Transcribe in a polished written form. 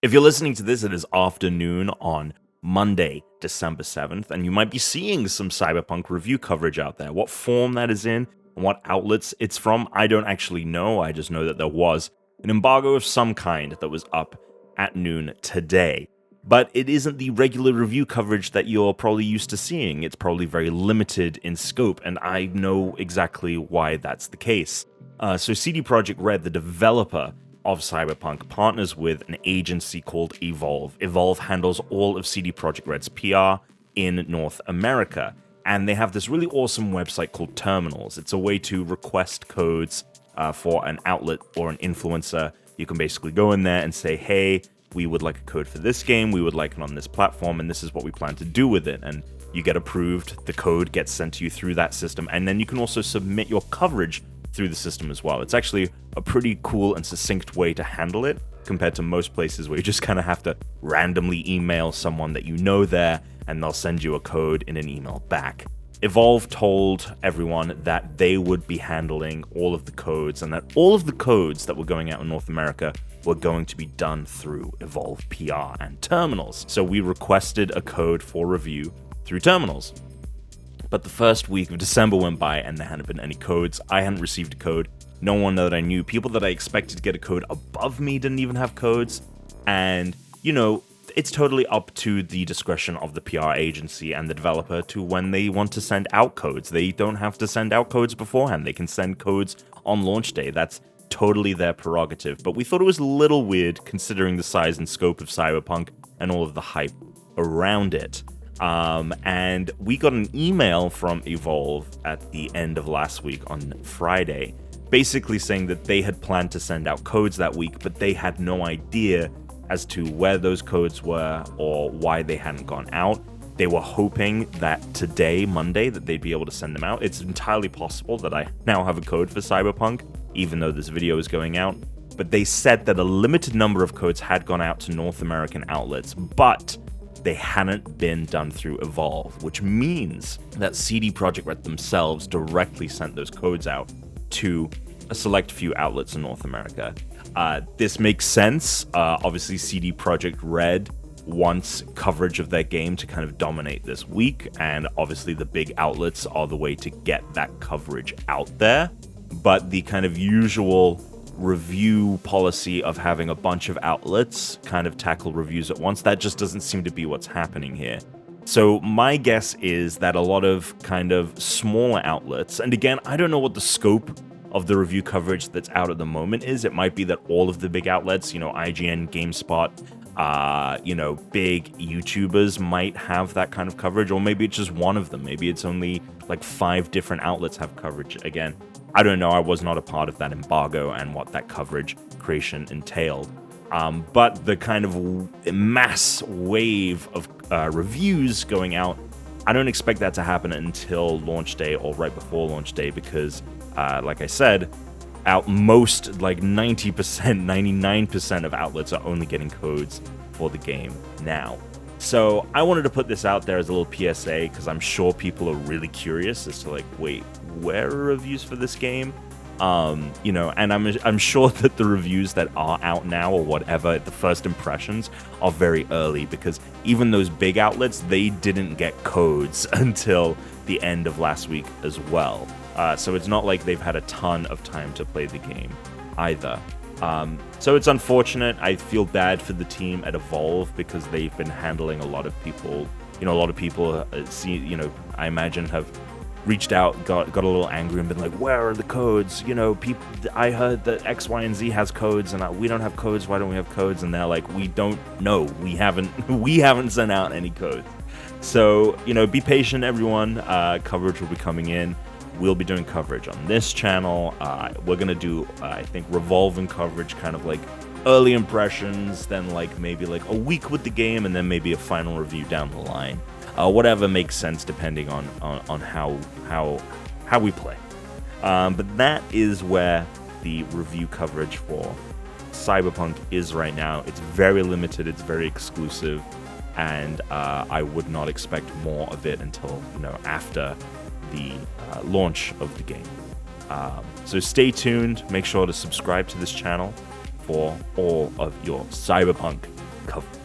If you're listening to this, it is afternoon on Monday, December 7th, and you might be seeing some Cyberpunk review coverage out there. What form that is in and what outlets it's from, I don't actually know. I just know that there was an embargo of some kind that was up at noon today. But it isn't the regular review coverage that you're probably used to seeing. It's probably very limited in scope, and I know exactly why that's the case. So CD Projekt Red, the developer of Cyberpunk, partners with an agency called Evolve. Evolve handles all of CD Projekt Red's PR in North America, and they have this really awesome website called Terminals. It's a way to request codes for an outlet or an influencer. You can basically go in there and say, hey, we would like a code for this game, we would like it on this platform, and this is what we plan to do with it. And you get approved, the code gets sent to you through that system, and then you can also submit your coverage through the system as well. It's actually a pretty cool and succinct way to handle it compared to most places where you just kind of have to randomly email someone that you know there, and they'll send you a code in an email back. Evolve told everyone that they would be handling all of the codes, and that all of the codes that were going out in North America were going to be done through Evolve PR and Terminals. So we requested a code for review through Terminals. But the first week of December went by and there hadn't been any codes. I hadn't received a code. No one that I knew. People that I expected to get a code above me didn't even have codes. And, you know, it's totally up to the discretion of the PR agency and the developer to when they want to send out codes. They don't have to send out codes beforehand. They can send codes on launch day. That's totally their prerogative. But we thought it was a little weird considering the size and scope of Cyberpunk and all of the hype around it. And we got an email from Evolve at the end of last week on Friday, basically saying that they had planned to send out codes that week, but they had no idea as to where those codes were or why they hadn't gone out. They were hoping that today, Monday, that they'd be able to send them out. It's entirely possible that I now have a code for Cyberpunk, even though this video is going out. But they said that a limited number of codes had gone out to North American outlets, but they hadn't been done through Evolve, which means that CD Projekt Red themselves directly sent those codes out to a select few outlets in North America. This makes sense. Obviously, CD Projekt Red wants coverage of their game to kind of dominate this week, and obviously the big outlets are the way to get that coverage out there. But the kind of usual review policy of having a bunch of outlets kind of tackle reviews at once, that just doesn't seem to be what's happening here. So my guess is that a lot of kind of smaller outlets, and again, I don't know what the scope of the review coverage that's out at the moment is. It might be that all of the big outlets, IGN, GameSpot, big YouTubers might have that kind of coverage, or maybe it's just one of them. Maybe it's only like 5 different outlets have coverage. Again, I don't know. I was not a part of that embargo and what that coverage creation entailed. But the kind of mass wave of reviews going out, I don't expect that to happen until launch day or right before launch day because, like I said, most, like 90%, 99% of outlets are only getting codes for the game now. So I wanted to put this out there as a little PSA because I'm sure people are really curious as to wait, where are reviews for this game? And I'm sure that the reviews that are out now or whatever, the first impressions are very early because even those big outlets, they didn't get codes until the end of last week as well. So it's not like they've had a ton of time to play the game either. So it's unfortunate. I feel bad for the team at Evolve because they've been handling a lot of people. A lot of people I imagine have reached out, got a little angry and been like, where are the codes? People, I heard that X, Y, and Z has codes and we don't have codes. Why don't we have codes? And they're like, we don't know. We haven't sent out any codes. So, be patient, everyone. Coverage will be coming in. We'll be doing coverage on this channel. We're going to do, I think, revolving coverage, kind of like early impressions, then maybe a week with the game, and then maybe a final review down the line. Whatever makes sense depending on how we play. But that is where the review coverage for Cyberpunk is right now. It's very limited, it's very exclusive, and I would not expect more of it until, after the launch of the game. So stay tuned. Make sure to subscribe to this channel for all of your Cyberpunk coverage.